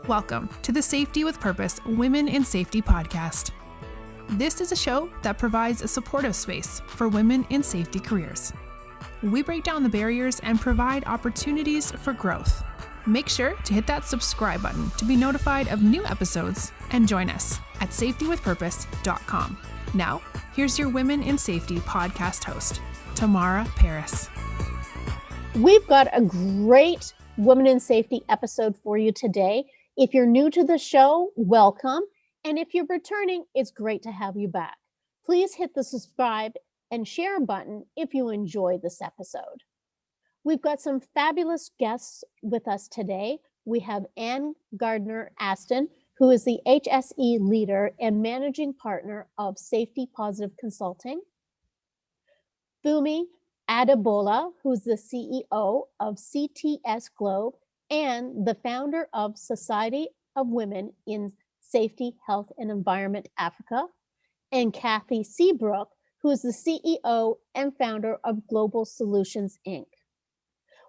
Welcome to the Safety with Purpose Women in Safety podcast. This is a show that provides a supportive space for women in safety careers. We break down the barriers and provide opportunities for growth. Make sure to hit that subscribe button to be notified of new episodes and join us at safetywithpurpose.com. Now, here's your Women in Safety podcast host, Tamara Paris. We've got a great Women in Safety episode for you today. If you're new to the show, welcome. And if you're returning, it's great to have you back. Please hit the subscribe and share button if you enjoyed this episode. We've got some fabulous guests with us today. We have Ann Gardner-Aston, who is the HSE leader and managing partner of Safety Positive Consulting. Funmi Adegbola, who's the CEO of CTS Globe and the founder of Society of Women in Safety, Health and Environment Africa, and Kathy Seabrook, who is the CEO and founder of Global Solutions, Inc.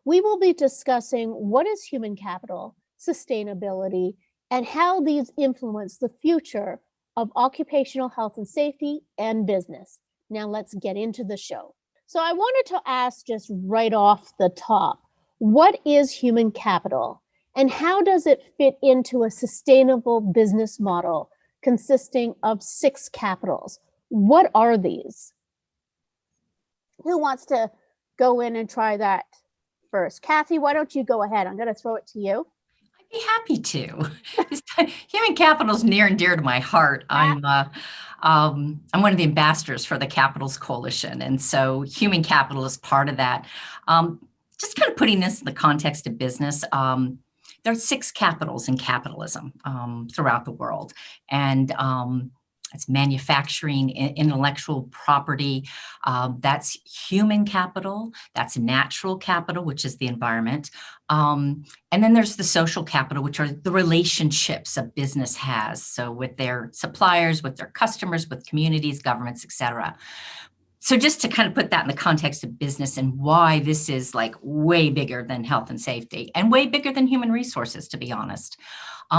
We will be discussing what is human capital, sustainability, and how these influence the future of occupational health and safety and business. Now let's get into the show. So I wanted to ask just right off the top, what is human capital and how does it fit into a sustainable business model consisting of 6 capitals? What are these? Who wants to go in and try that first? Kathy, why don't you go ahead? I'm going to throw it to you. I'd be happy to. Human capital is near and dear to my heart. I'm one of the ambassadors for the Capitals Coalition, and so human capital is part of that. Just kind of putting this in the context of business, there are 6 capitals in capitalism throughout the world, and it's manufacturing, intellectual property, that's human capital, that's natural capital, which is the environment. And then there's the social capital, which are the relationships a business has. So with their suppliers, with their customers, with communities, governments, et cetera. So just to kind of put that in the context of business and why this is like way bigger than health and safety and way bigger than human resources, to be honest.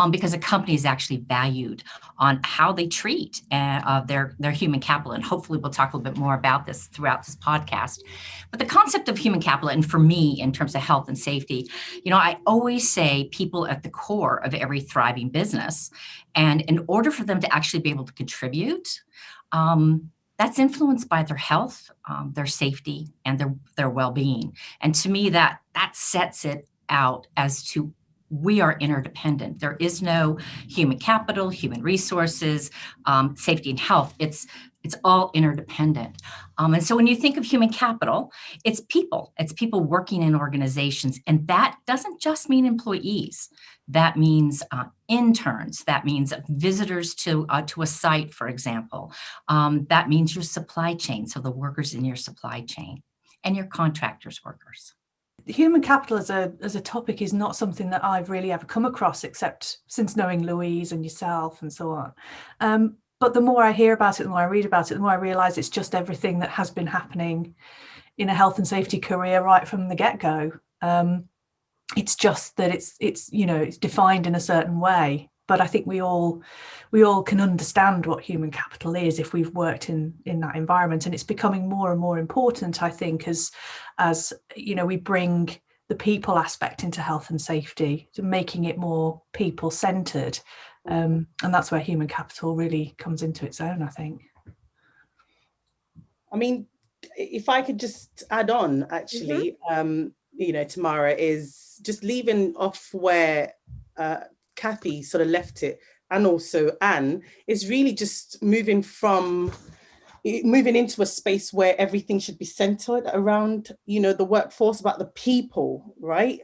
Because a company is actually valued on how they treat their human capital. And hopefully we'll talk a little bit more about this throughout this podcast. But the concept of human capital, and for me, in terms of health and safety, I always say people at the core of every thriving business. And in order for them to actually be able to contribute, that's influenced by their health, their safety, and their well-being. And to me, that sets it out as to we are interdependent. There is no human capital, human resources, safety and health. It's all interdependent. And so when you think of human capital, it's people. It's people working in organizations. And that doesn't just mean employees. That means interns. That means visitors to a site, for example. That means your supply chain, so the workers in your supply chain, and your contractors' workers. Human capital as a topic is not something that I've really ever come across, except since knowing Louise and yourself and so on. But the more I hear about it, the more I read about it, the more I realise it's just everything that has been happening in a health and safety career right from the get-go. It's just that it's defined in a certain way. But I think we all can understand what human capital is if we've worked in that environment, and it's becoming more and more important, I think, as we bring the people aspect into health and safety, to making it more people-centered, and that's where human capital really comes into its own, I think. I mean, if I could just add on, actually, Tamara, is just leaving off where Kathy sort of left it, and also Anne, is really just moving into a space where everything should be centered around, the workforce, about the people, right?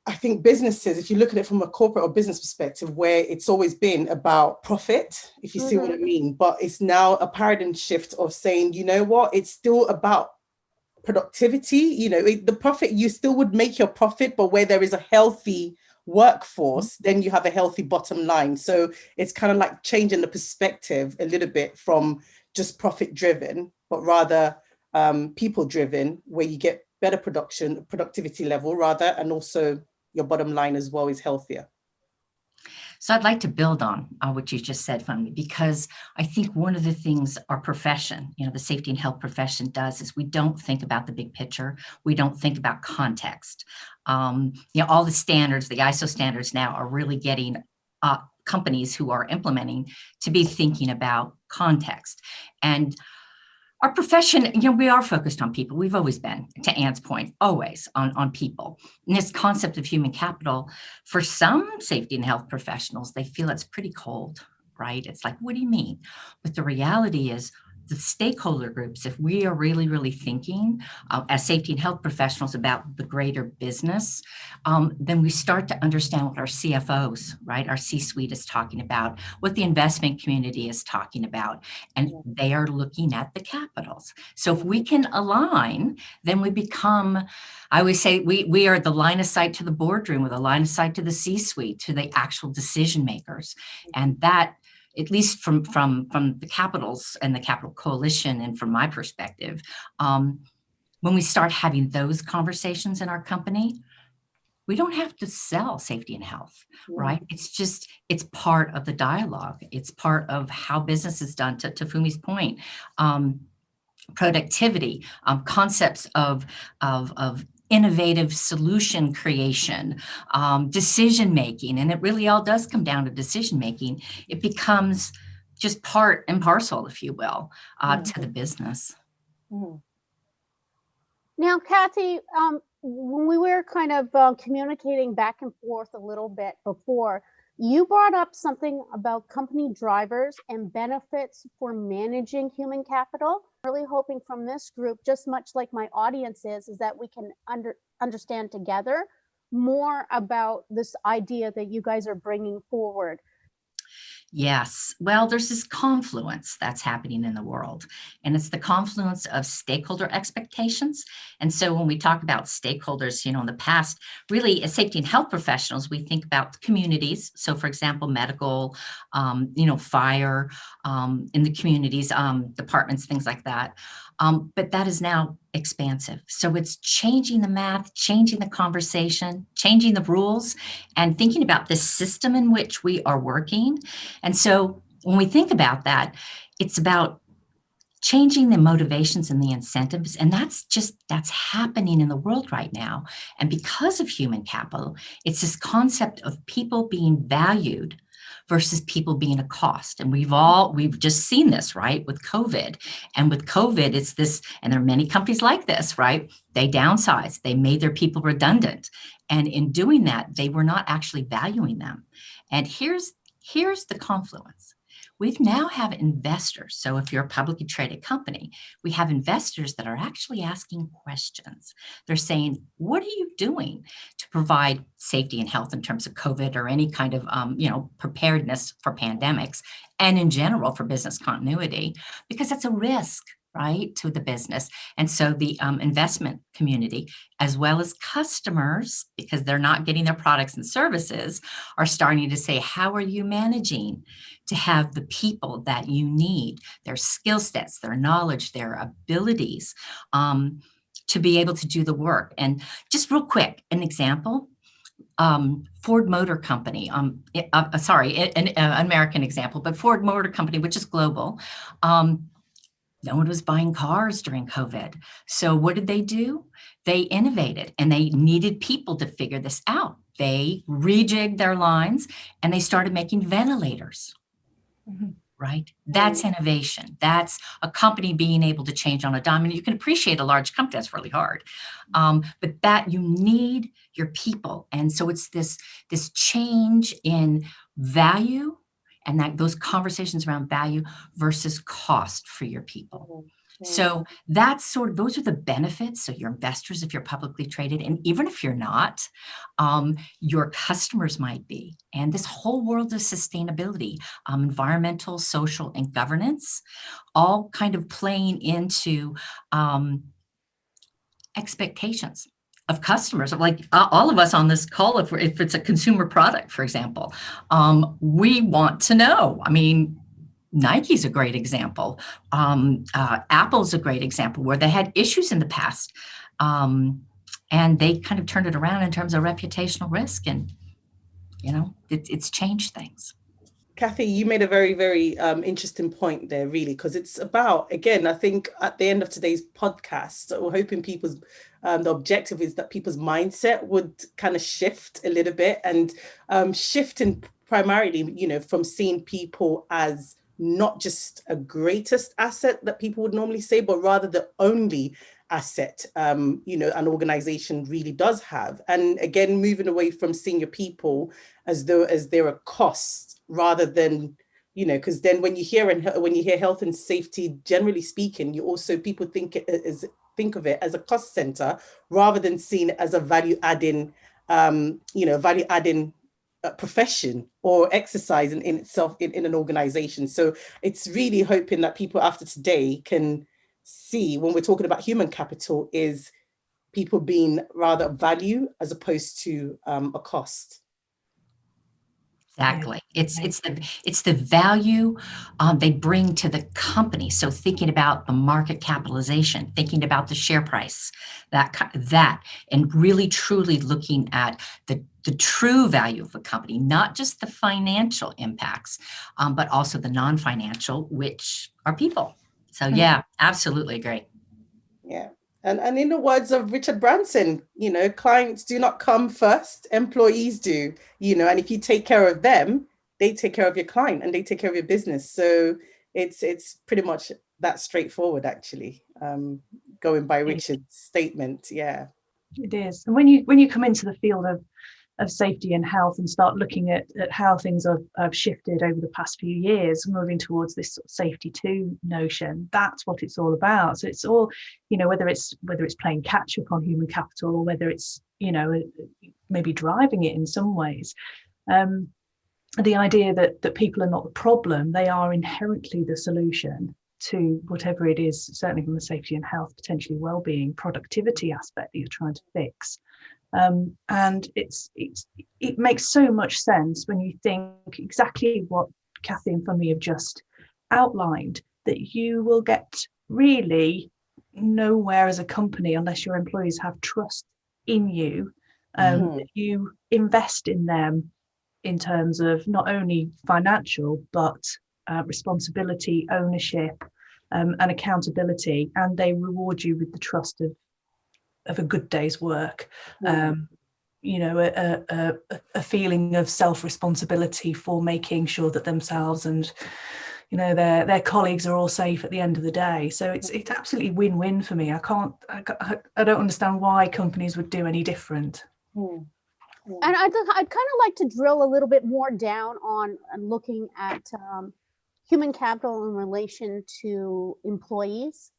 I think businesses, if you look at it from a corporate or business perspective, where it's always been about profit, if you see what I mean, but it's now a paradigm shift of saying, you know what, it's still about productivity. The profit, you still would make your profit, but where there is a healthy workforce, then you have a healthy bottom line. So it's kind of like changing the perspective a little bit from just profit driven, but rather people driven, where you get better productivity level rather, and also your bottom line as well is healthier. So I'd like to build on what you just said, Funmi, because I think one of the things our profession, the safety and health profession does is we don't think about the big picture. We don't think about context. All the standards, the ISO standards now are really getting companies who are implementing to be thinking about context. And our profession, we are focused on people. We've always been, to Anne's point, always on people. And this concept of human capital, for some safety and health professionals, they feel it's pretty cold, right? It's like, what do you mean? But the reality is, the stakeholder groups, if we are really, really thinking as safety and health professionals about the greater business, then we start to understand what our CFOs, right, our C-suite is talking about, what the investment community is talking about, and they are looking at the capitals. So if we can align, then we become, I always say, we are the line of sight to the boardroom, with a line of sight to the C-suite, to the actual decision makers. And that, at least from the capitals and the Capital Coalition, and from my perspective, when we start having those conversations in our company, we don't have to sell safety and health, right? It's part of the dialogue. It's part of how business is done, to Funmi's point. Productivity, concepts of innovative solution creation, decision-making, and it really all does come down to decision-making. It becomes just part and parcel, if you will, to the business. Now, Kathy, when we were kind of communicating back and forth a little bit before, you brought up something about company drivers and benefits for managing human capital. Really hoping from this group, just much like my audience is that we can understand together more about this idea that you guys are bringing forward. Yes. Well, there's this confluence that's happening in the world, and it's the confluence of stakeholder expectations. And so when we talk about stakeholders, in the past, really as safety and health professionals, we think about communities. So for example, medical, fire, in the communities, departments, things like that. But that is now expansive. So it's changing the math, changing the conversation, changing the rules, and thinking about the system in which we are working. And so when we think about that, it's about changing the motivations and the incentives. And that's happening in the world right now. And because of human capital, it's this concept of people being valued versus people being a cost. And we've just seen this, right, with COVID. And with COVID, it's this, and there are many companies like this, right? They downsized, they made their people redundant. And in doing that, they were not actually valuing them. And here's the confluence. We now have investors. So if you're a publicly traded company, we have investors that are actually asking questions. They're saying, what are you doing to provide safety and health in terms of COVID or any kind of, preparedness for pandemics, and in general for business continuity, because it's a risk, right, to the business. And so the investment community, as well as customers, because they're not getting their products and services, are starting to say, how are you managing to have the people that you need, their skill sets, their knowledge, their abilities, to be able to do the work? And just real quick, an example. Ford Motor Company, an American example, but Ford Motor Company, which is global, no one was buying cars during COVID. So what did they do? They innovated, and they needed people to figure this out. They rejigged their lines, and they started making ventilators. Right? That's innovation. That's a company being able to change on a dime. And you can appreciate a large company, that's really hard. But that you need your people. And so it's this change in value, and that those conversations around value versus cost for your people. So that's those are the benefits. So your investors, if you're publicly traded, and even if you're not, your customers might be. And this whole world of sustainability, environmental, social, and governance, all kind of playing into expectations of customers, of like all of us on this call, if it's a consumer product, for example, we want to know. I mean, Nike's a great example. Apple's a great example where they had issues in the past. And And they kind of turned it around in terms of reputational risk. And, it's changed things. Kathy, you made a very, very interesting point there, really, because it's about, again, I think at the end of today's podcast, we're hoping people's, the objective is that people's mindset would kind of shift a little bit, and shifting primarily, from seeing people as not just a greatest asset that people would normally say, but rather the only asset, an organization really does have. And again, moving away from seeing your people as though they're a cost, rather than, because then when you hear health and safety, generally speaking, people think of it as a cost center, rather than seeing it as a value adding profession or exercise in itself in an organization. So it's really hoping that people after today can see, when we're talking about human capital, is people being rather value as opposed to a cost. Exactly. It's the value they bring to the company. So thinking about the market capitalization, thinking about the share price, that, and really truly looking at the true value of a company, not just the financial impacts, but also the non-financial, which are people. So yeah, absolutely agree. Yeah. And in the words of Richard Branson, clients do not come first, employees do, and if you take care of them, they take care of your client and they take care of your business. So it's pretty much that straightforward, actually, going by Richard's statement. Yeah. It is. And when you come into the field of safety and health and start looking at how things have shifted over the past few years, moving towards this sort of safety two notion, that's what it's all about. So it's all, whether it's playing catch up on human capital, or whether it's, maybe driving it in some ways. The idea that people are not the problem, they are inherently the solution to whatever it is, certainly from the safety and health, potentially well-being, productivity aspect that you're trying to fix. And it makes so much sense when you think exactly what Kathy and Funmi have just outlined, that you will get really nowhere as a company unless your employees have trust in you, that you invest in them in terms of not only financial, but responsibility, ownership, and accountability, and they reward you with the trust of a good day's work, a feeling of self-responsibility for making sure that themselves and their colleagues are all safe at the end of the day. So it's absolutely win-win for me. I don't understand why companies would do any different. And I'd kind of like to drill a little bit more down on looking at human capital in relation to employees.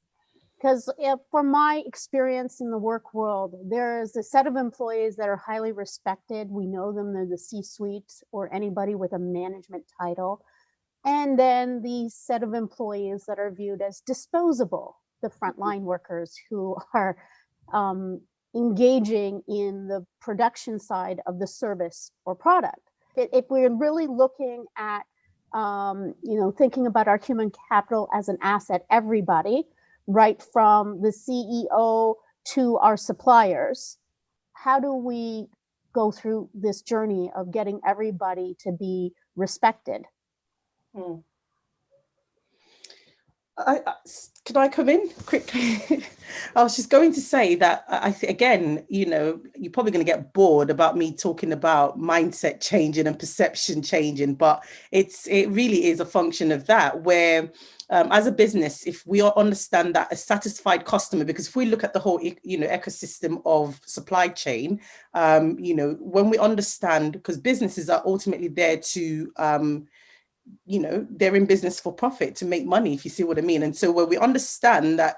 Because from my experience in the work world, there's a set of employees that are highly respected. We know them, they're the C-suite or anybody with a management title. And then the set of employees that are viewed as disposable, the frontline workers who are engaging in the production side of the service or product. If we're really looking at, thinking about our human capital as an asset, everybody, right from the CEO to our suppliers, how do we go through this journey of getting everybody to be respected? Can I come in quickly? I was just going to say that again, you're probably going to get bored about me talking about mindset changing and perception changing, but it really is a function of that, where as a business, if we understand that a satisfied customer, because if we look at the whole ecosystem of supply chain, when we understand, because businesses are ultimately there to they're in business for profit, to make money, if you see what I mean. And so when we understand that,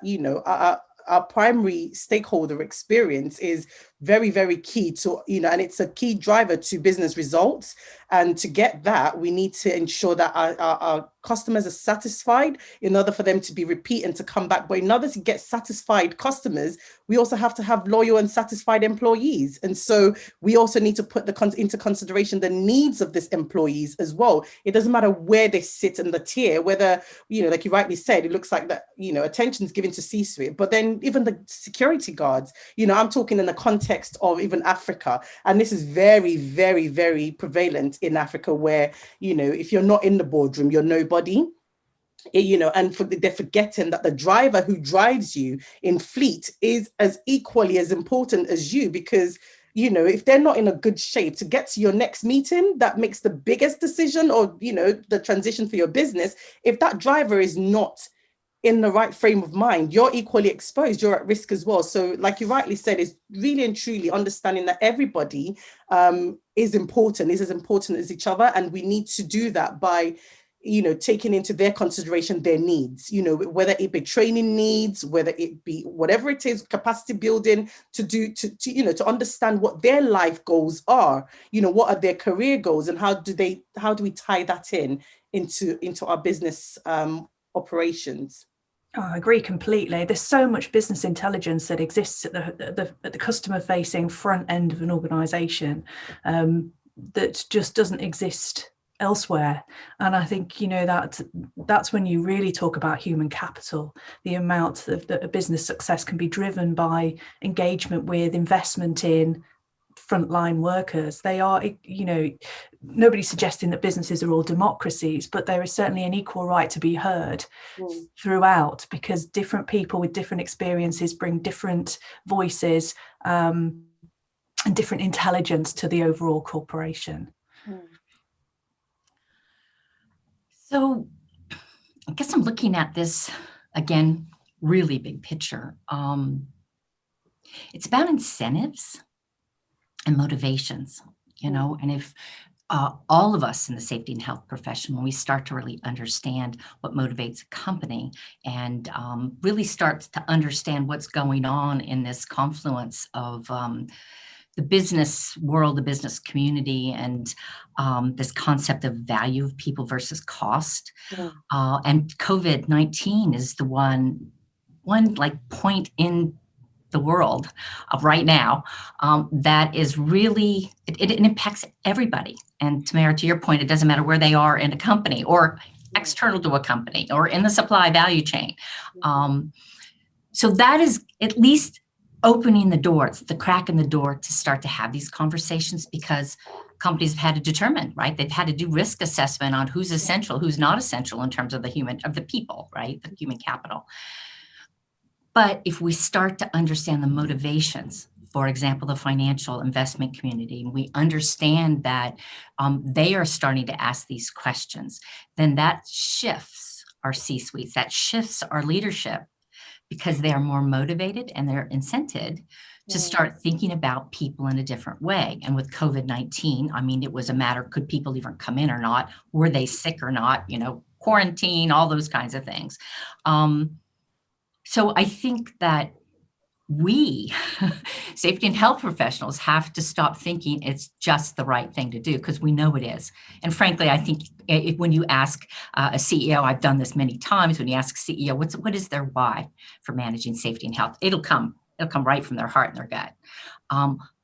our primary stakeholder experience is very, very key to, and it's a key driver to business results. And to get that, we need to ensure that our customers are satisfied in order for them to be repeat and to come back. But in order to get satisfied customers, we also have to have loyal and satisfied employees. And so we also need to put into consideration the needs of these employees as well. It doesn't matter where they sit in the tier, whether, like you rightly said, it looks like that, attention is given to C-suite, but then even the security guards, I'm talking in the context context of even Africa, and this is very, very, very prevalent in Africa, where, you know, if you're not in the boardroom, you're nobody. You know, and they're forgetting that the driver who drives you in fleet is as equally as important as you, because, you know, if they're not in a good shape to get to your next meeting that makes the biggest decision, or, you know, the transition for your business, if that driver is not in the right frame of mind, you're equally exposed, you're at risk as well. So like you rightly said, it's really and truly understanding that everybody is important, is as important as each other, and we need to do that by, you know, taking into their consideration their needs, you know, whether it be training needs, whether it be whatever it is, capacity building, to you know, to understand what their life goals are, you know, what are their career goals, and how do we tie that into our business operations. Oh, I agree completely. There's so much business intelligence that exists at the customer facing front end of an organization that just doesn't exist elsewhere. And I think, you know, that's when you really talk about human capital, the amount that a business success can be driven by engagement with, investment in frontline workers. They are, you know, nobody's suggesting that businesses are all democracies, but there is certainly an equal right to be heard throughout, because different people with different experiences bring different voices and different intelligence to the overall corporation. So I guess I'm looking at this again, really big picture. It's about incentives and motivations, you know, and if all of us in the safety and health profession, when we start to really understand what motivates a company and really start to understand what's going on in this confluence of the business world, the business community, and this concept of value of people versus cost. And COVID-19 is the one like point in the world right now that is really, it impacts everybody. And Tamara, to your point, it doesn't matter where they are in a company or external to a company or in the supply value chain. So that is at least opening the door, it's the crack in the door to start to have these conversations, because companies have had to determine, right? They've had to do risk assessment on who's essential, who's not essential in terms of the people, right? The human capital. But if we start to understand the motivations, for example, the financial investment community, and we understand that they are starting to ask these questions, then that shifts our C-suites, that shifts our leadership, because they are more motivated and they're incented to start thinking about people in a different way. And with COVID-19, I mean, it was a matter, could people even come in or not? Were they sick or not? You know, quarantine, all those kinds of things. So I think that we, safety and health professionals, have to stop thinking it's just the right thing to do, because we know it is. And frankly, I think when you ask a CEO, I've done this many times, when you ask a CEO, what is their why for managing safety and health? It'll come right from their heart and their gut.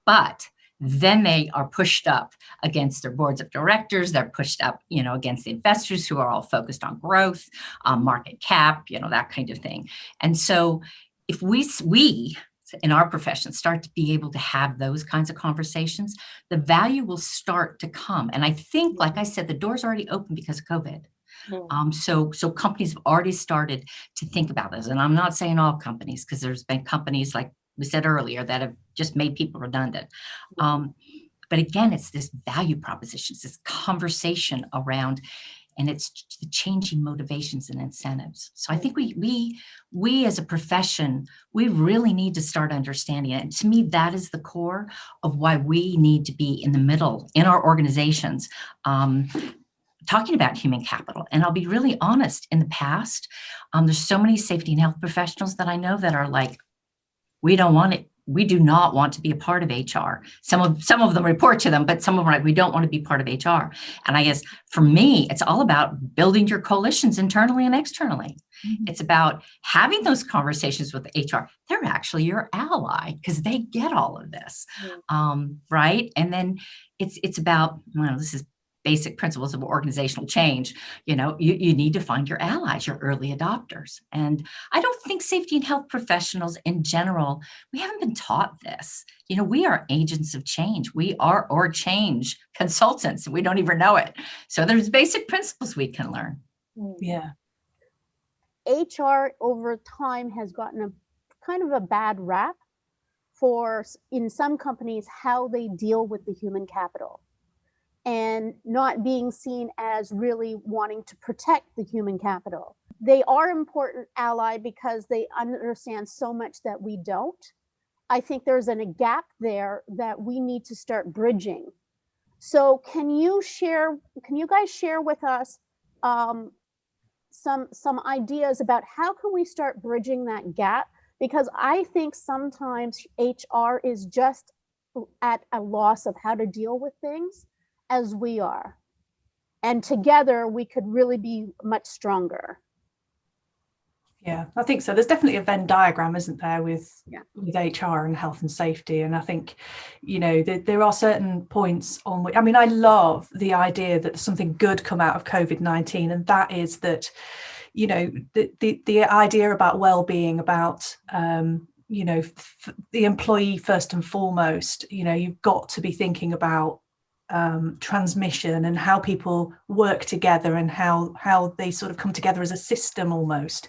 But then they are pushed up against their boards of directors. They're pushed up, you know, against the investors who are all focused on growth, market cap, you know, that kind of thing. And so if we in our profession start to be able to have those kinds of conversations, the value will start to come. And I think, like I said, the door's already open because of COVID. So companies have already started to think about this. And I'm not saying all companies, because there's been companies, like we said earlier, that have just made people redundant. But again, it's this value proposition, it's this conversation around, and it's the changing motivations and incentives. So I think we as a profession, we really need to start understanding it. And to me, that is the core of why we need to be in the middle in our organizations, talking about human capital. And I'll be really honest, in the past, there's so many safety and health professionals that I know that are like, we don't want it. We do not want to be a part of HR. Some of them report to them, but some of them are like, we don't want to be part of HR. And I guess for me, it's all about building your coalitions internally and externally. It's about having those conversations with HR. They're actually your ally because they get all of this, right? And then it's about, well, this is basic principles of organizational change, you need to find your allies, your early adopters. And I don't think safety and health professionals in general, we haven't been taught this. We are agents of change. We are or change consultants. We don't even know it. So there's basic principles we can learn. Yeah. HR over time has gotten a kind of a bad rap for, in some companies, how they deal with the human capital, and not being seen as really wanting to protect the human capital. They are an important ally because they understand so much that we don't. I think there's a gap there that we need to start bridging. So can you guys share with us some ideas about how can we start bridging that gap? Because I think sometimes HR is just at a loss of how to deal with things as we are. And together we could really be much stronger. Yeah, I think so. There's definitely a Venn diagram, isn't there, with HR and health and safety. And I think, there are certain points on which, I love the idea that something good come out of COVID-19, and that is that, the idea about well-being, about the employee first and foremost. You've got to be thinking about transmission and how people work together and how they sort of come together as a system almost.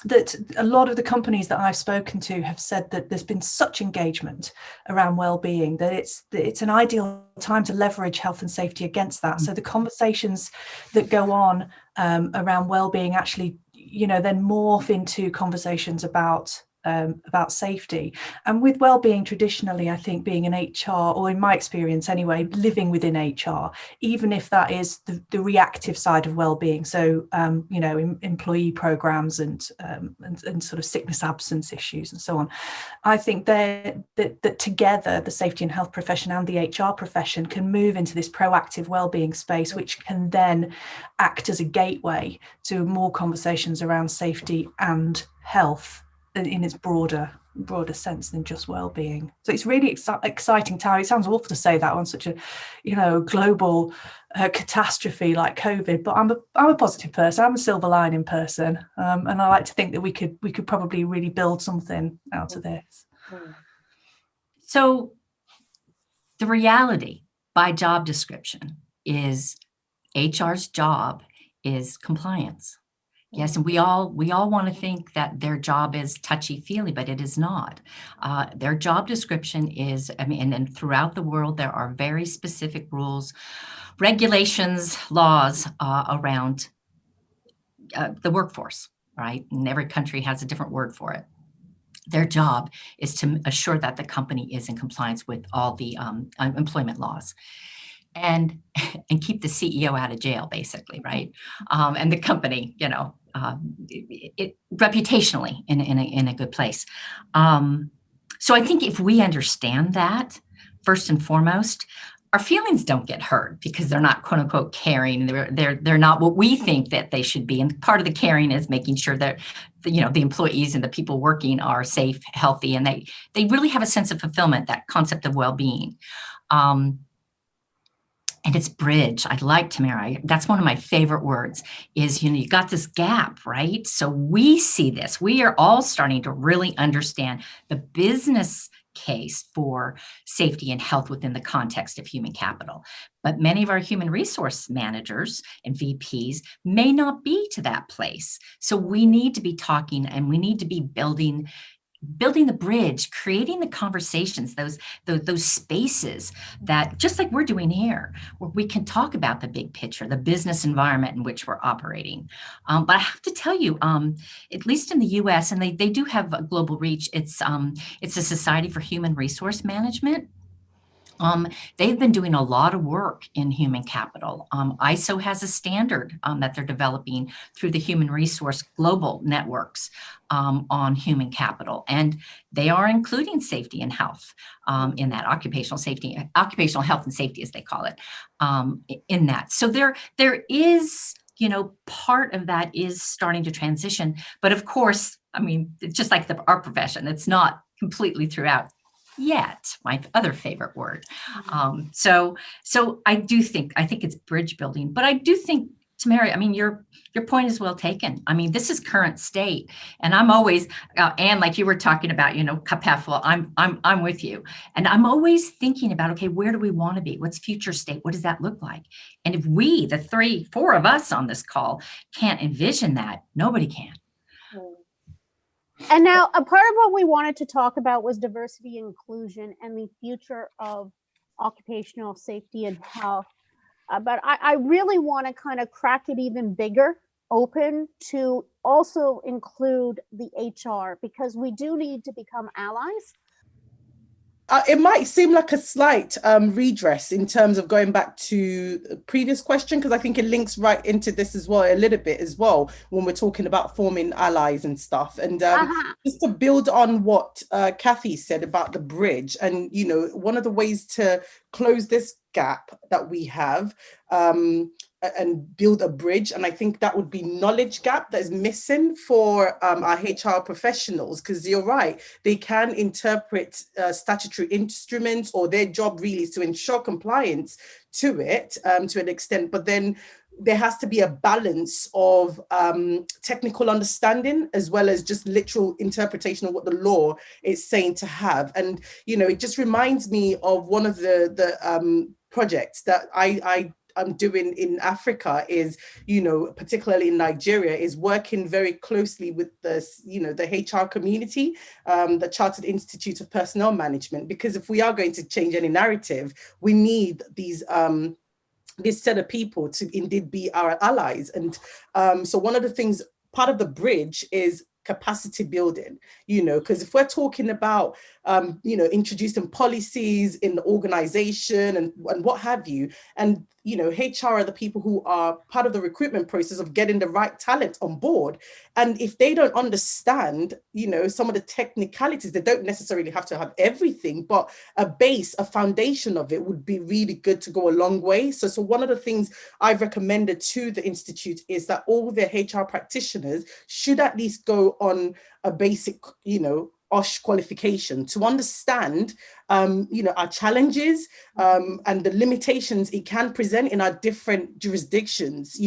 That a lot of the companies that I've spoken to have said that there's been such engagement around well-being that it's an ideal time to leverage health and safety against that. So the conversations that go on around well-being actually, then morph into conversations about safety. And with well-being, traditionally, I think being in HR, or in my experience anyway, living within HR, even if that is the reactive side of well-being, so employee programs and sort of sickness absence issues and so on, I think that together the safety and health profession and the HR profession can move into this proactive well-being space, which can then act as a gateway to more conversations around safety and health in its broader sense than just well-being. So it's really exciting time. It sounds awful to say that on such a global catastrophe like COVID, but I'm a positive person. I'm a silver lining person, and I like to think that we could probably really build something out of this. So the reality by job description is HR's job is compliance. Yes, and we all want to think that their job is touchy-feely, but it is not. Their job description is, and throughout the world, there are very specific rules, regulations, laws around the workforce, right? And every country has a different word for it. Their job is to assure that the company is in compliance with all the employment laws. And keep the CEO out of jail, basically, right? And the company, reputationally in a good place. So I think if we understand that, first and foremost, our feelings don't get hurt because they're not quote unquote caring. They're not what we think that they should be. And part of the caring is making sure that the employees and the people working are safe, healthy, and they really have a sense of fulfillment, that concept of well-being. And it's bridge. I like Tamara. That's one of my favorite words is, you got this gap, right? So we see this. We are all starting to really understand the business case for safety and health within the context of human capital. But many of our human resource managers and VPs may not be to that place. So we need to be talking and we need to be building the bridge, creating the conversations, those spaces that, just like we're doing here, where we can talk about the big picture, the business environment in which we're operating. But I have to tell you, at least in the US, and they do have a global reach, it's a Society for Human Resource Management. They've been doing a lot of work in human capital. ISO has a standard that they're developing through the human resource global networks on human capital, and they are including safety and health in that occupational health and safety, as they call it, in that. So there is, part of that is starting to transition, but of course, just like our profession, it's not completely throughout. yet, my other favorite word. So I think it's bridge building, but I do think, Tamara, I mean, your point is well taken. I mean, this is current state, and I'm always, and like you were talking about, cup half full. I'm with you, and I'm always thinking about, okay, where do we want to be? What's future state? What does that look like? And if we, the 4 of us on this call, can't envision that, nobody can. And now a part of what we wanted to talk about was diversity and inclusion and the future of occupational safety and health. But I really want to kind of crack it even bigger, open to also include the HR, because we do need to become allies. It might seem like a slight redress in terms of going back to the previous question, because I think it links right into this as well, a little bit as well, when we're talking about forming allies and stuff. And just to build on what Kathy said about the bridge, and, one of the ways to close this gap that we have and build a bridge, and I think that would be knowledge gap that is missing for our HR professionals, because you're right, they can interpret statutory instruments, or their job really is to ensure compliance to it to an extent, but then there has to be a balance of technical understanding as well as just literal interpretation of what the law is saying to have. And it just reminds me of one of the projects that I'm doing in Africa is, particularly in Nigeria, is working very closely with the HR community, the Chartered Institute of Personnel Management, because if we are going to change any narrative, we need this set of people to indeed be our allies. And so one of the things, part of the bridge is capacity building, because if we're talking about, introducing policies in the organization and what have you, and, HR are the people who are part of the recruitment process of getting the right talent on board. And if they don't understand, some of the technicalities, they don't necessarily have to have everything, but a foundation of it would be really good to go a long way. So one of the things I've recommended to the Institute is that all the HR practitioners should at least go on a basic, OSH qualification to understand, our challenges and the limitations it can present in our different jurisdictions,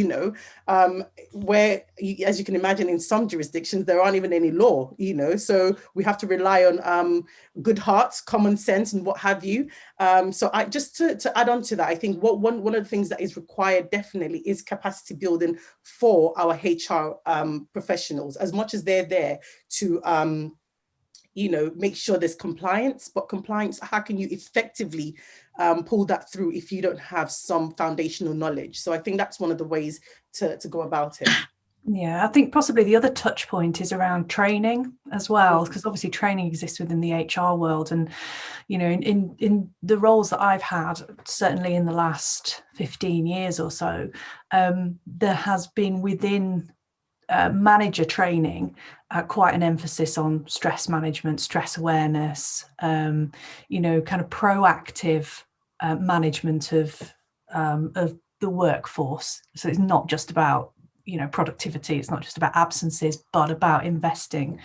where, as you can imagine, in some jurisdictions, there aren't even any law, so we have to rely on good hearts, common sense, and what have you. So I just to add on to that, I think one of the things that is required definitely is capacity building for our HR professionals, as much as they're there to make sure there's compliance, but compliance, how can you effectively pull that through if you don't have some foundational knowledge? So I think that's one of the ways to go about it. Yeah, I think possibly the other touch point is around training as well, because obviously training exists within the HR world. And, in the roles that I've had, certainly in the last 15 years or so, there has been within manager training quite an emphasis on stress management, stress awareness, kind of proactive management of the workforce. So it's not just about productivity, it's not just about absences, but about investing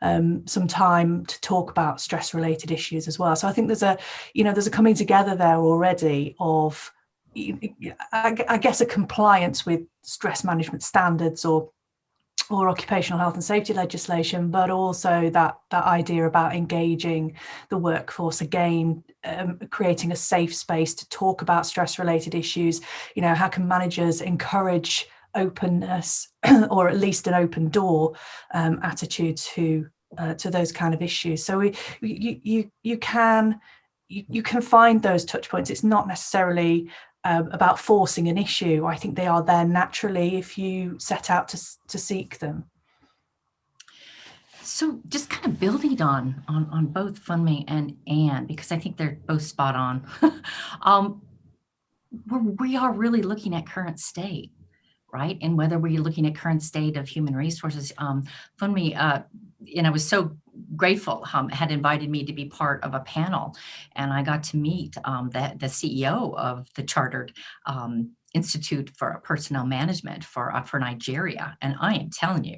some time to talk about stress related issues as well. So I think there's a coming together there already of, I guess, a compliance with stress management standards or occupational health and safety legislation, but also that idea about engaging the workforce again, creating a safe space to talk about stress related issues. How can managers encourage openness or at least an open door attitude to those kind of issues? So you can find those touch points. It's not necessarily about forcing an issue. I think they are there naturally if you set out to seek them. So just kind of building on both Funmi and Anne, because I think they're both spot on. We are really looking at current state, right? And whether we're looking at current state of human resources, Funmi, and I was so grateful, had invited me to be part of a panel, and I got to meet the CEO of the Chartered Institute for Personnel Management for Nigeria. And I am telling you,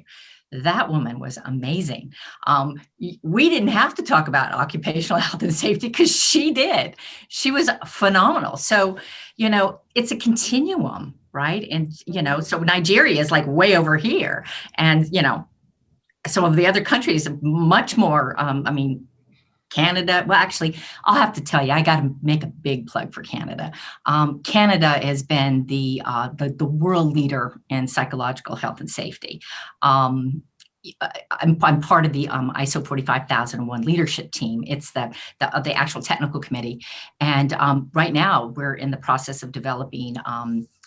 that woman was amazing. We didn't have to talk about occupational health and safety because she did. She was phenomenal. So, it's a continuum, right? And, so Nigeria is like way over here. And, some of the other countries, much more, Canada, well, actually, I'll have to tell you, I got to make a big plug for Canada. Canada has been the world leader in psychological health and safety. I'm part of the ISO 45001 leadership team. It's the actual technical committee. And right now, we're in the process of developing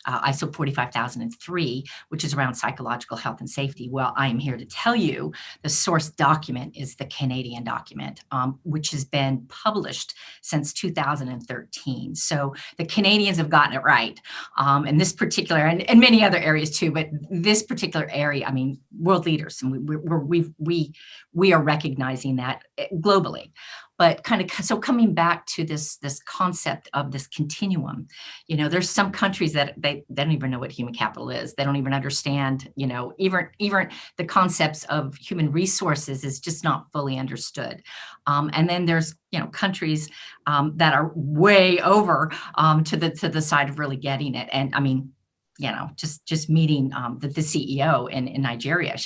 ISO 45003, which is around psychological health and safety. Well, I am here to tell you the source document is the Canadian document, which has been published since 2013. So the Canadians have gotten it right. In this particular, and many other areas too, but this particular area, world leaders, and we are recognizing that globally. But so coming back to this concept of this continuum, there's some countries that they don't even know what human capital is. They don't even understand, even the concepts of human resources is just not fully understood. And then there's, countries that are way over to the side of really getting it. And just meeting the CEO in Nigeria.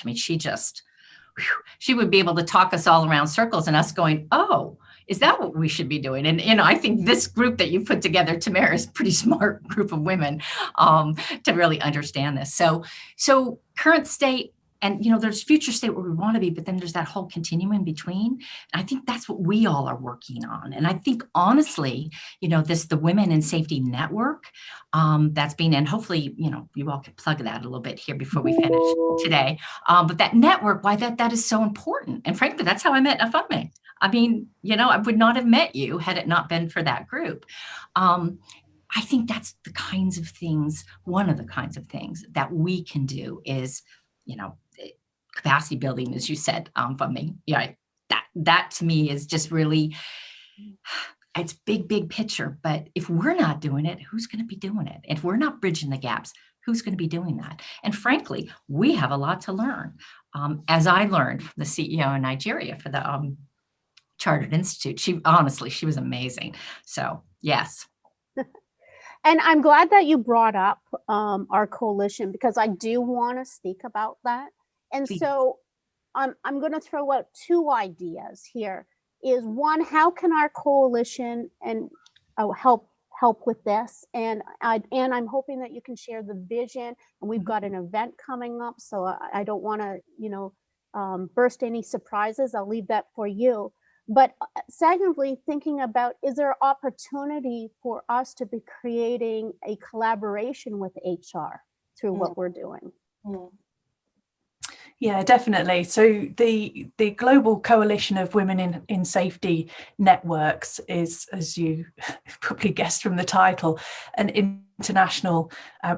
She would be able to talk us all around circles and us going, oh, is that what we should be doing? And, I think this group that you put together, Tamara, is a pretty smart group of women to really understand this. So current state, and, there's future state where we want to be, but then there's that whole continuum in between. And I think that's what we all are working on. And I think, honestly, the Women in Safety Network that's being, and hopefully, you all can plug that a little bit here before we finish today. But that network, why that is so important. And frankly, that's how I met Funmi. I would not have met you had it not been for that group. I think that's one of the kinds of things that we can do is, capacity building, as you said, Funmi. Yeah, that to me is just really, it's big picture. But if we're not doing it, who's going to be doing it? If we're not bridging the gaps, who's going to be doing that? And frankly, we have a lot to learn. As I learned from the CEO in Nigeria for the Chartered Institute, she was amazing. So yes. And I'm glad that you brought up our coalition, because I do want to speak about that. And Please. So I'm going to throw out two ideas here. Is one, how can our coalition and help with this? And I'm hoping that you can share the vision. And we've got an event coming up, so I don't want to burst any surprises. I'll leave that for you. But secondly, thinking about, is there opportunity for us to be creating a collaboration with HR through what we're doing? Yeah, definitely. So the Global Coalition of Women in Safety Networks is, as you probably guessed from the title, an international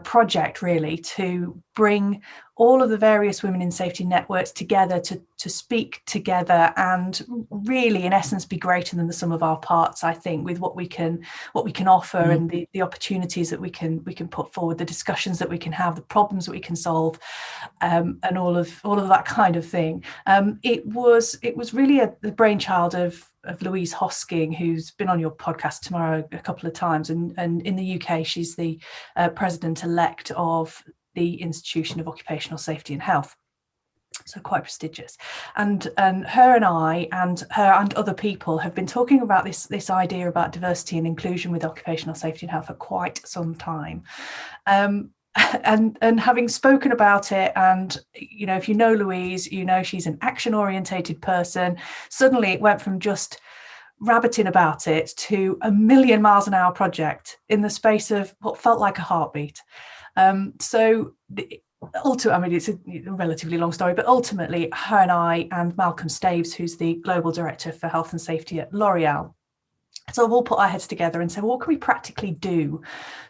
project really to bring all of the various women in safety networks together to speak together and really, in essence, be greater than the sum of our parts, I think, with what we can offer and the opportunities that we can put forward, the discussions that we can have, the problems that we can solve, and all of that kind of thing. It was really the brainchild of Louise Hosking, who's been on your podcast tomorrow a couple of times, and in the UK she's the president-elect of the Institution of Occupational Safety and Health, so quite prestigious. And her and I and other people have been talking about this idea about diversity and inclusion with occupational safety and health for quite some time. And having spoken about it, and if you know Louise, she's an action-orientated person. Suddenly it went from just rabbiting about it to a 1,000,000 miles an hour project in the space of what felt like a heartbeat. Ultimately, it's a relatively long story, but ultimately her and I and Malcolm Staves, who's the Global Director for Health and Safety at L'Oreal, so we'll put our heads together and say, well, what can we practically do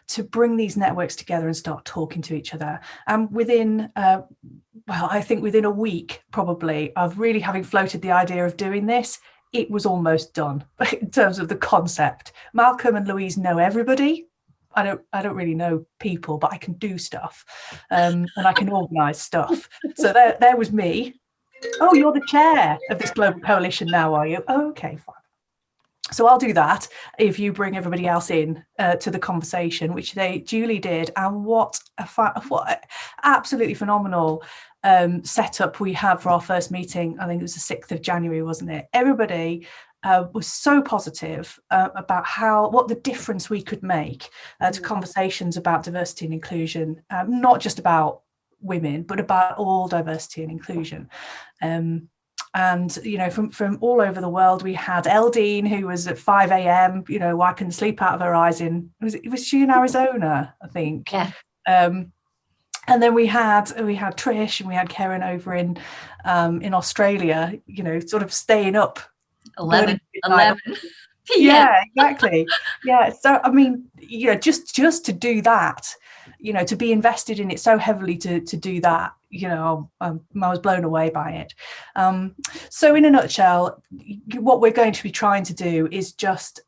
to bring these networks together and start talking to each other? And within, I think within a week, probably, of really having floated the idea of doing this, it was almost done in terms of the concept. Malcolm and Louise know everybody. I don't really know people, but I can do stuff, and I can organise stuff. So there was me. Oh, you're the chair of this global coalition now, are you? Oh, okay, fine. So I'll do that if you bring everybody else in to the conversation, which they duly did. And what absolutely phenomenal setup we had for our first meeting. I think it was the 6th of January, wasn't it? Everybody was so positive about what the difference we could make to conversations about diversity and inclusion, not just about women, but about all diversity and inclusion. And from all over the world, we had Eldine, who was at 5 a.m. Wiping the sleep out of her eyes was she in Arizona, I think. Yeah. And then we had Trish, and we had Karen over in Australia, sort of staying up 11. Yeah, exactly. Yeah, so I mean, just to do that, to be invested in it so heavily to do that, I was blown away by it. So in a nutshell, what we're going to be trying to do is just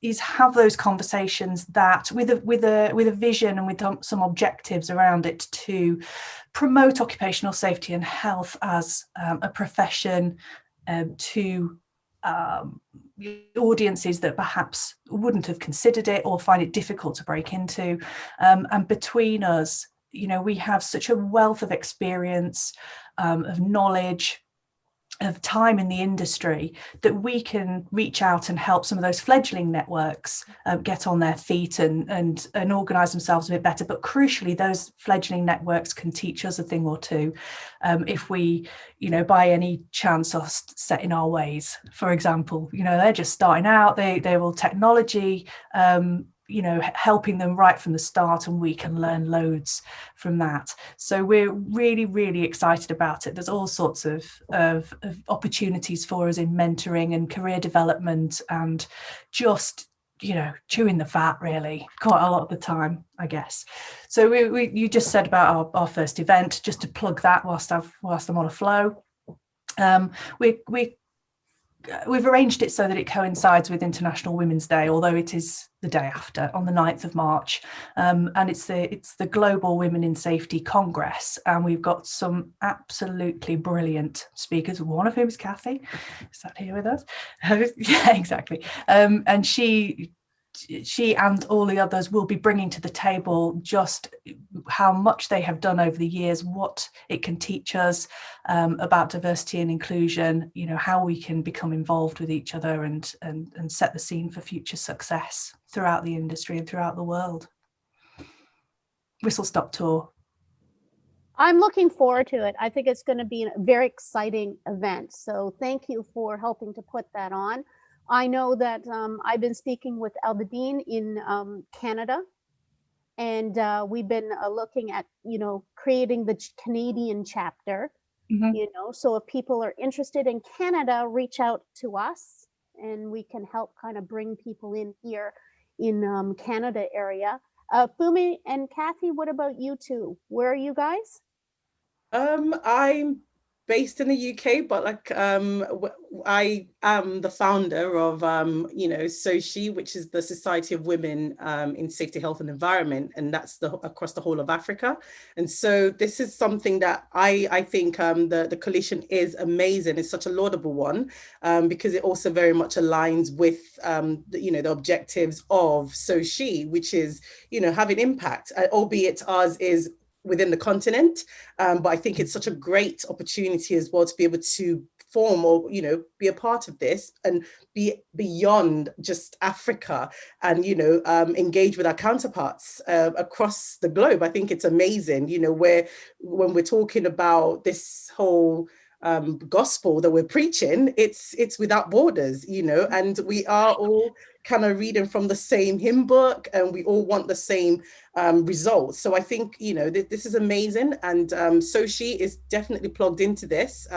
is have those conversations that with a vision and with some objectives around it to promote occupational safety and health as a profession to audiences that perhaps wouldn't have considered it or find it difficult to break into. And between us, we have such a wealth of experience, of knowledge, of time in the industry, that we can reach out and help some of those fledgling networks get on their feet and organise themselves a bit better. But crucially, those fledgling networks can teach us a thing or two if we, by any chance, are set in our ways. For example, they're just starting out, they will technology, helping them right from the start, and we can learn loads from that. So we're really, really excited about it. There's all sorts of opportunities for us in mentoring and career development, and just chewing the fat really quite a lot of the time, I guess. So you just said about our first event, just to plug that whilst I'm on a flow. We've arranged it so that it coincides with International Women's Day, although it is the day after, on the 9th of March. And it's the Global Women in Safety Congress. And we've got some absolutely brilliant speakers, one of whom is Kathy, sat here with us. Yeah, exactly. And she and all the others will be bringing to the table just how much they have done over the years, what it can teach us about diversity and inclusion, how we can become involved with each other and set the scene for future success throughout the industry and throughout the world. Whistle Stop Tour. I'm looking forward to it. I think it's going to be a very exciting event. So thank you for helping to put that on. I know that I've been speaking with Eldine in Canada, and we've been looking at, creating the Canadian chapter, so if people are interested in Canada, reach out to us and we can help kind of bring people in here in Canada area. Funmi and Kathy, what about you two? Where are you guys? I'm based in the UK, but I am the founder of SOCHI, which is the Society of Women in Safety, Health and Environment, and that's across the whole of Africa. And so this is something that I think the coalition is amazing. It's such a laudable one because it also very much aligns with the objectives of SOCHI, which is having impact, albeit ours is within the continent, but I think it's such a great opportunity as well to be able to form or be a part of this and be beyond just Africa and engage with our counterparts across the globe. I think it's amazing, where when we're talking about this whole gospel that we're preaching, it's without borders, and we are all kind of reading from the same hymn book and we all want the same results. So I think this is amazing, and SOCHI is definitely plugged into this.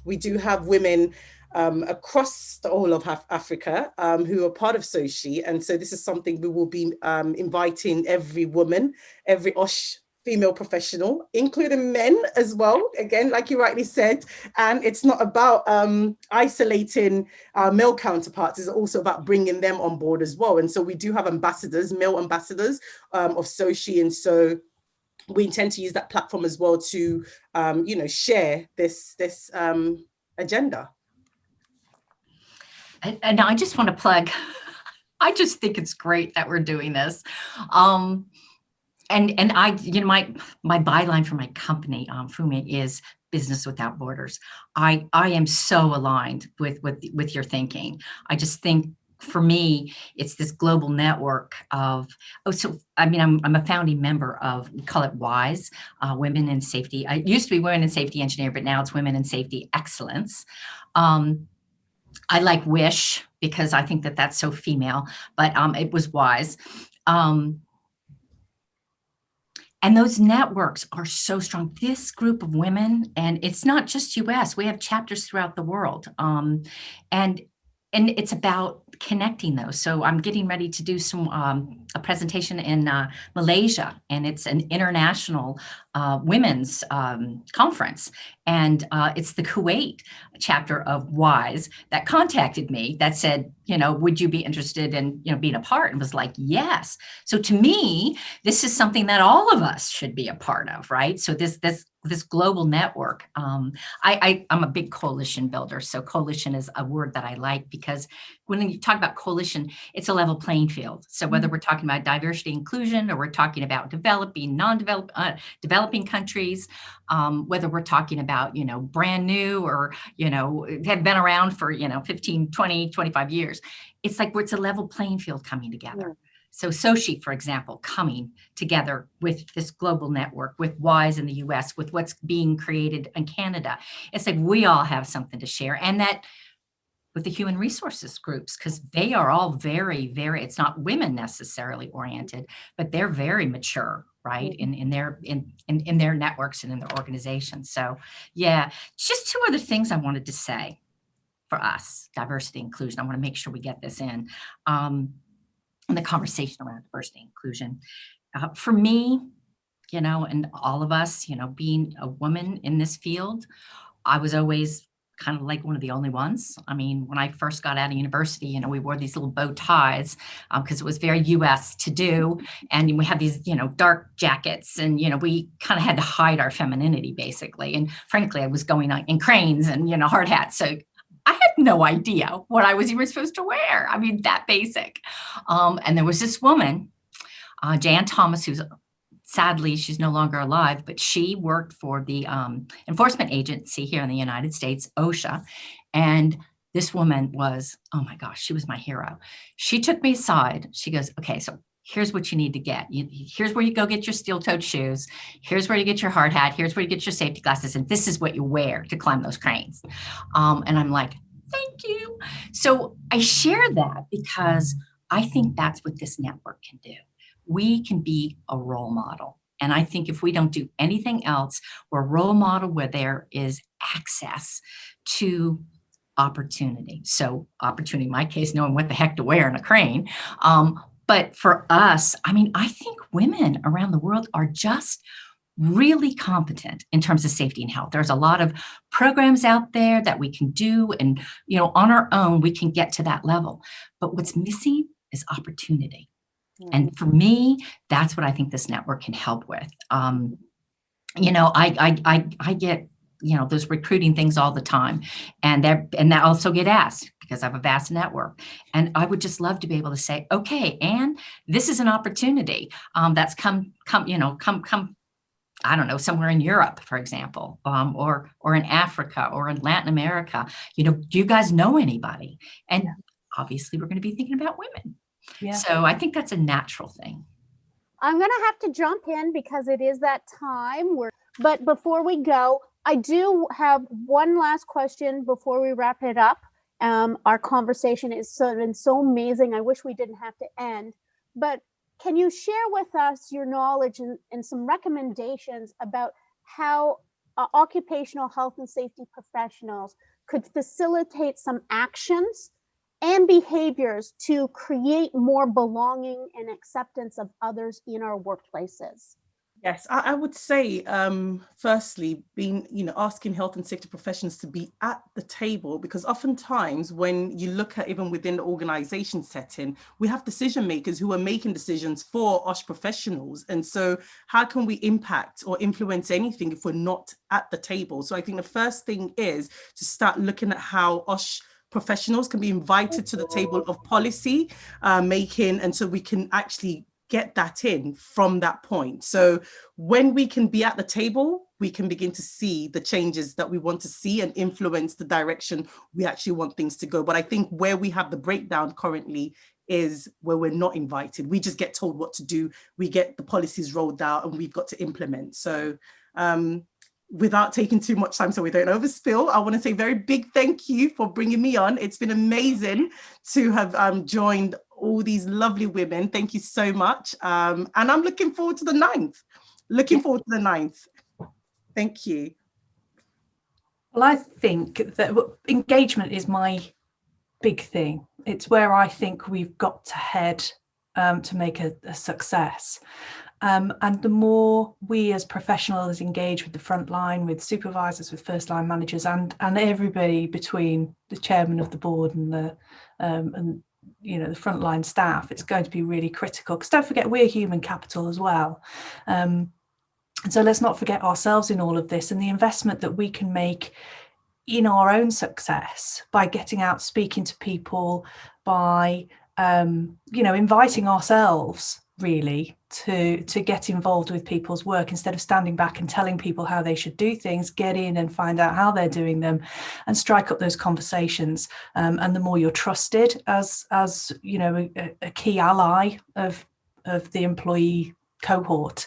We do have women across the whole of Africa who are part of SOCHI, and so this is something we will be inviting every woman, every OSH female professional, including men as well. Again, like you rightly said, and it's not about isolating our male counterparts. It's also about bringing them on board as well. And so we do have ambassadors, male ambassadors of Sochi, and so we intend to use that platform as well to, share this agenda. And I just want to plug. I just think it's great that we're doing this. And I, my byline for my company, Funmi, is business without borders. I am so aligned with your thinking. I just think for me, it's this global network of, I'm a founding member of, we call it WIS, Women in Safety. I used to be Women in Safety Engineer, but now it's Women in Safety Excellence. I like WISH because I think that that's so female, but it was WIS. And those networks are so strong. This group of women, and it's not just US, we have chapters throughout the world. And it's about connecting those. So I'm getting ready to do a presentation in Malaysia, and it's an international women's conference. And it's the Kuwait chapter of WISE that contacted me that said, would you be interested in, being a part? And was like, yes. So to me, this is something that all of us should be a part of, right? So this global network. I'm a big coalition builder. So coalition is a word that I like because when you talk about coalition, it's a level playing field. So whether we're talking about diversity, inclusion, or we're talking about developing, developing countries, whether we're talking about, brand new or, have been around for, 15, 20, 25 years, it's like it's a level playing field coming together. So Sochi, for example, coming together with this global network, with WISE in the US, with what's being created in Canada, it's like we all have something to share. And that with the human resources groups, because they are all very, very, it's not women necessarily oriented, but they're very mature, right? In their networks and in their organizations. So yeah, just two other things I wanted to say for us, diversity, inclusion. I want to make sure we get this in. And the conversation around diversity and inclusion. For me, and all of us, being a woman in this field, I was always kind of like one of the only ones. I mean, when I first got out of university, we wore these little bow ties because it was very US to do. And we had these, dark jackets and, we kind of had to hide our femininity basically. And frankly, I was going on in cranes and, hard hats. So I had no idea what I was even supposed to wear. I mean, that basic. And there was this woman, Jan Thomas, who's sadly, she's no longer alive, but she worked for the enforcement agency here in the United States, OSHA. And this woman was, oh my gosh, she was my hero. She took me aside. She goes, okay, so here's what you need to get. Here's where you go get your steel-toed shoes. Here's where you get your hard hat. Here's where you get your safety glasses. And this is what you wear to climb those cranes. And I'm like, thank you. So I share that because I think that's what this network can do. We can be a role model. And I think if we don't do anything else, we're a role model where there is access to opportunity. So opportunity, in my case, knowing what the heck to wear in a crane. But for us, I think women around the world are just really competent in terms of safety and health. There's a lot of programs out there that we can do. And, on our own, we can get to that level. But what's missing is opportunity. And for me, that's what I think this network can help with. I get, those recruiting things all the time, and that also get asked because I have a vast network. And I would just love to be able to say, okay, Anne, this is an opportunity that's come, I don't know, somewhere in Europe, for example, or in Africa or in Latin America. Do you guys know anybody? And obviously, we're going to be thinking about women. Yeah. So I think that's a natural thing. I'm going to have to jump in because it is that time. But before we go, I do have one last question before we wrap it up. Our conversation has been so amazing. I wish we didn't have to end. But can you share with us your knowledge and some recommendations about how occupational health and safety professionals could facilitate some actions and behaviors to create more belonging and acceptance of others in our workplaces? Yes, I would say, firstly, asking health and safety professionals to be at the table, because oftentimes when you look at even within the organization setting, we have decision makers who are making decisions for OSH professionals. And so how can we impact or influence anything if we're not at the table? So I think the first thing is to start looking at how OSH professionals can be invited to the table of policy making, and so we can actually get that in from that point. So when we can be at the table, we can begin to see the changes that we want to see and influence the direction we actually want things to go. But I think where we have the breakdown currently is where we're not invited. We just get told what to do. We get the policies rolled out and we've got to implement. So without taking too much time so we don't overspill, I want to say a very big thank you for bringing me on. It's been amazing to have joined all these lovely women. Thank you so much. And I'm looking forward to the 9th. Thank you. Well, I think that engagement is my big thing. It's where I think we've got to head to make a success. And the more we as professionals engage with the front line, with supervisors, with first line managers, and everybody between the chairman of the board and the the frontline staff, it's going to be really critical, because don't forget, we're human capital as well. And so let's not forget ourselves in all of this, and the investment that we can make in our own success by getting out, speaking to people, by inviting ourselves really to get involved with people's work, instead of standing back and telling people how they should do things. Get in and find out how they're doing them and strike up those conversations. And the more you're trusted as a key ally of the employee cohort,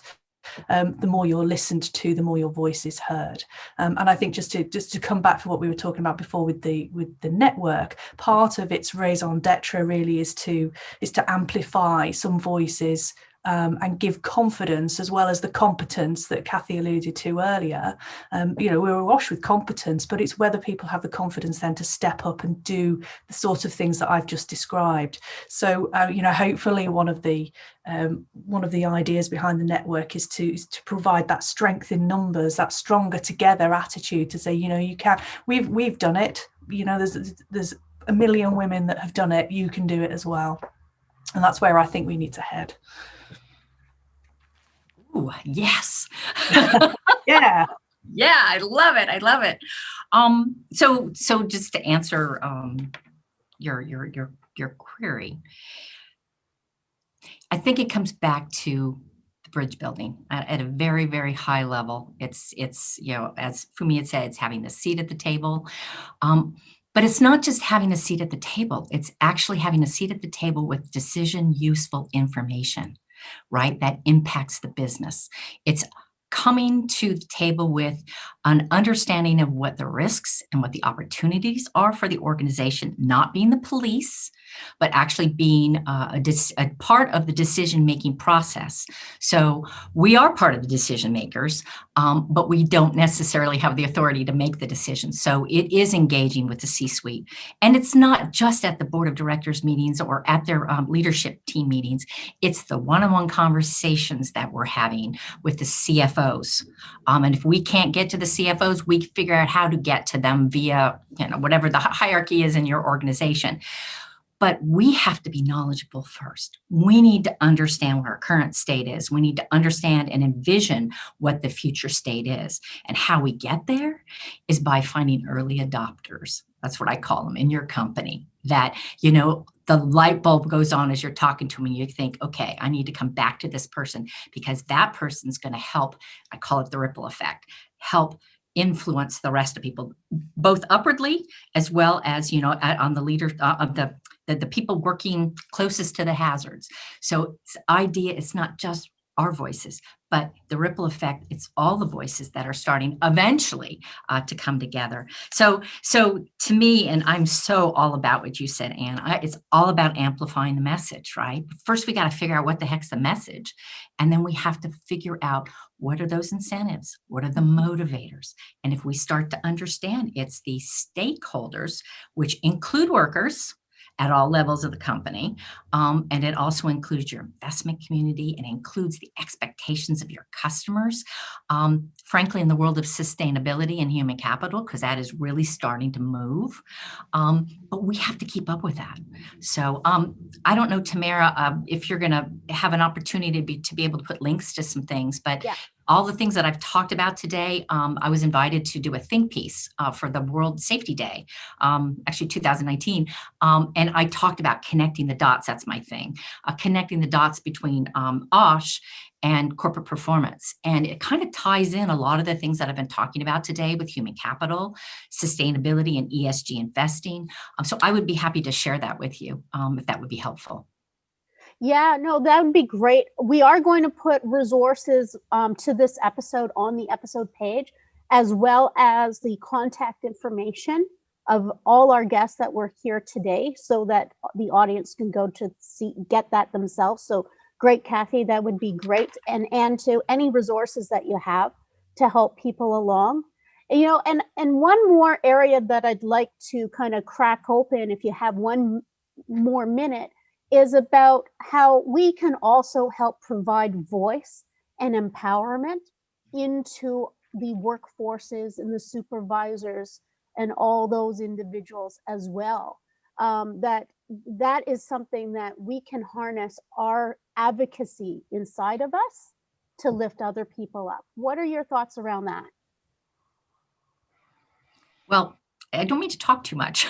the more you're listened to, the more your voice is heard. And I think just to come back to what we were talking about before with the network, part of its raison d'etre really is to amplify some voices and give confidence as well as the competence that Kathy alluded to earlier. We're awash with competence, but it's whether people have the confidence then to step up and do the sort of things that I've just described. So, hopefully one of the ideas behind the network is to provide that strength in numbers, that stronger together attitude, to say, you can, we've done it. There's a million women that have done it. You can do it as well. And that's where I think we need to head. Ooh, yes. Yeah. Yeah, I love it. So just to answer your query, I think it comes back to the bridge building at a very, very high level. It's as Funmi had said, it's having the seat at the table. But it's not just having a seat at the table. It's actually having a seat at the table with decision useful information, right? That impacts the business. It's coming to the table with an understanding of what the risks and what the opportunities are for the organization, not being the police, but actually being a part of the decision-making process. So we are part of the decision makers, but we don't necessarily have the authority to make the decisions. So it is engaging with the C-suite. And it's not just at the board of directors meetings or at their leadership team meetings. It's the one-on-one conversations that we're having with the CFOs. And if we can't get to the CFOs, we figure out how to get to them via, whatever the hierarchy is in your organization. But we have to be knowledgeable first. We need to understand what our current state is. We need to understand and envision what the future state is. And how we get there is by finding early adopters. That's what I call them in your company. That, the light bulb goes on as you're talking to them and you think, okay, I need to come back to this person because that person's going to help. I call it the ripple effect, help influence the rest of people, both upwardly as well as, on the leader of the people working closest to the hazards. So the idea is not just our voices, but the ripple effect, it's all the voices that are starting eventually to come together. So to me, and I'm so all about what you said, Anne, it's all about amplifying the message, right? First, we got to figure out what the heck's the message. And then we have to figure out what are those incentives? What are the motivators? And if we start to understand it's the stakeholders, which include workers, at all levels of the company. And it also includes your investment community and includes the expectations of your customers. Frankly, in the world of sustainability and human capital, because that is really starting to move. But we have to keep up with that. So I don't know, Tamara, if you're going to have an opportunity to be able to put links to some things, but all the things that I've talked about today, I was invited to do a think piece for the World Safety Day, actually 2019. And I talked about connecting the dots. That's my thing, connecting the dots between OSH and corporate performance. And it kind of ties in a lot of the things that I've been talking about today with human capital, sustainability, and ESG investing. So I would be happy to share that with you if that would be helpful. Yeah, no, that would be great. We are going to put resources to this episode on the episode page, as well as the contact information of all our guests that were here today, so that the audience can go to get that themselves. So great, Kathy, that would be great. And to any resources that you have to help people along. You know, and one more area that I'd like to kind of crack open, if you have one more minute, is about how we can also help provide voice and empowerment into the workforces and the supervisors and all those individuals as well. That is something that we can harness our advocacy inside of us to lift other people up. What are your thoughts around that? Well, I don't mean to talk too much.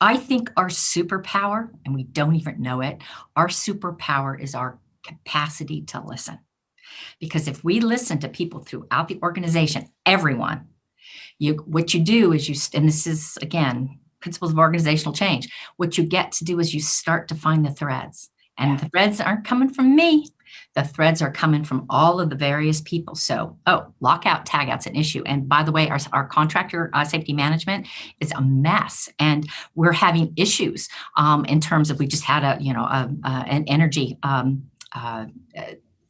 I think our superpower, and we don't even know it, our superpower is our capacity to listen. Because if we listen to people throughout the organization, everyone, what you do is and this is, again, principles of organizational change, what you get to do is you start to find the threads. And the threads aren't coming from me. The threads are coming from all of the various people. So, lockout, tagout's an issue. And by the way, our contractor safety management is a mess. And we're having issues in terms of, we just had an energy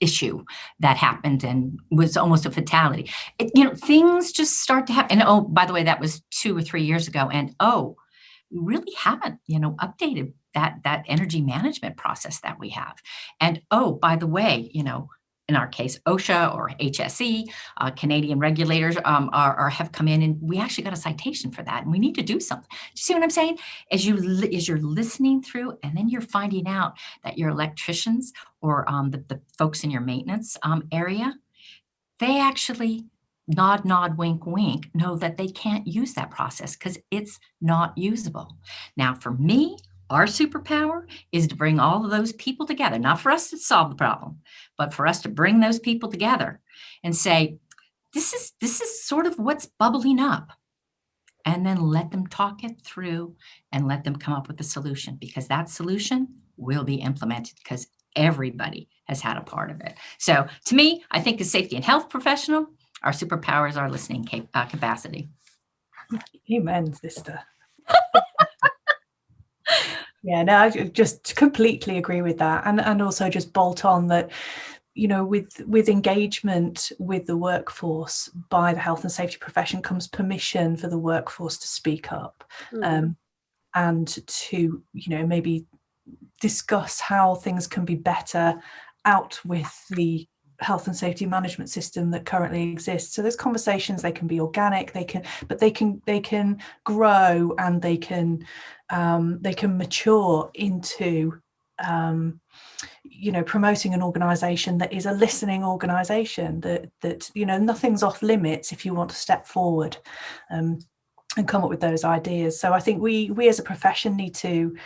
issue that happened and was almost a fatality. Things just start to happen. And by the way, that was 2 or 3 years ago. And we really haven't, updated that energy management process that we have. And by the way, in our case, OSHA or HSE, Canadian regulators have come in, and we actually got a citation for that. And we need to do something. Do you see what I'm saying? As you're listening through, and then you're finding out that your electricians or the folks in your maintenance area, they actually nod, wink, wink, know that they can't use that process because it's not usable. Now, for me, our superpower is to bring all of those people together, not for us to solve the problem, but for us to bring those people together and say, this is sort of what's bubbling up, and then let them talk it through and let them come up with a solution, because that solution will be implemented because everybody has had a part of it. So to me, I think as safety and health professional, our superpower is our listening capacity. Amen, sister. Yeah, no, I just completely agree with that. And also just bolt on that, with engagement with the workforce by the health and safety profession comes permission for the workforce to speak up, and to, maybe discuss how things can be better out with the health and safety management system that currently exists. So those conversations, they can be organic, they can grow, and they can mature into promoting an organization that is a listening organization, that nothing's off limits if you want to step forward and come up with those ideas. So I think we as a profession need to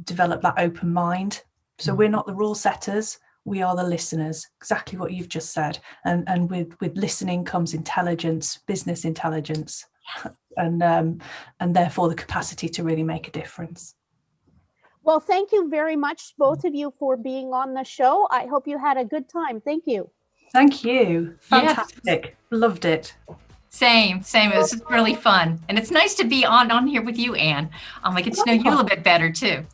develop that open mind. So we're not the rule setters, we are the listeners, exactly what you've just said. And with listening comes intelligence, business intelligence, and therefore the capacity to really make a difference. Well, thank you very much, both of you, for being on the show. I hope you had a good time. Thank you. Thank you. Fantastic. Yes. Loved it. Same. It was really fun. And it's nice to be on here with you, Anne. I get to know you a little bit better too.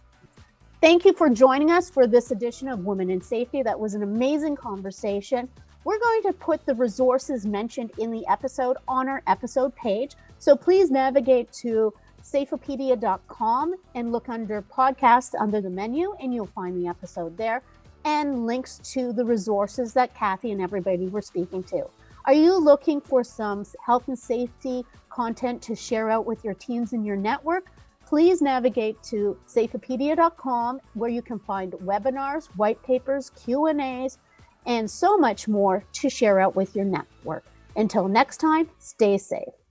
Thank you for joining us for this edition of Women in Safety. That was an amazing conversation. We're going to put the resources mentioned in the episode on our episode page. So please navigate to safeopedia.com and look under podcast under the menu, and you'll find the episode there and links to the resources that Kathy and everybody were speaking to. Are you looking for some health and safety content to share out with your teams in your network? Please navigate to safeopedia.com, where you can find webinars, white papers, Q&As, and so much more to share out with your network. Until next time, stay safe.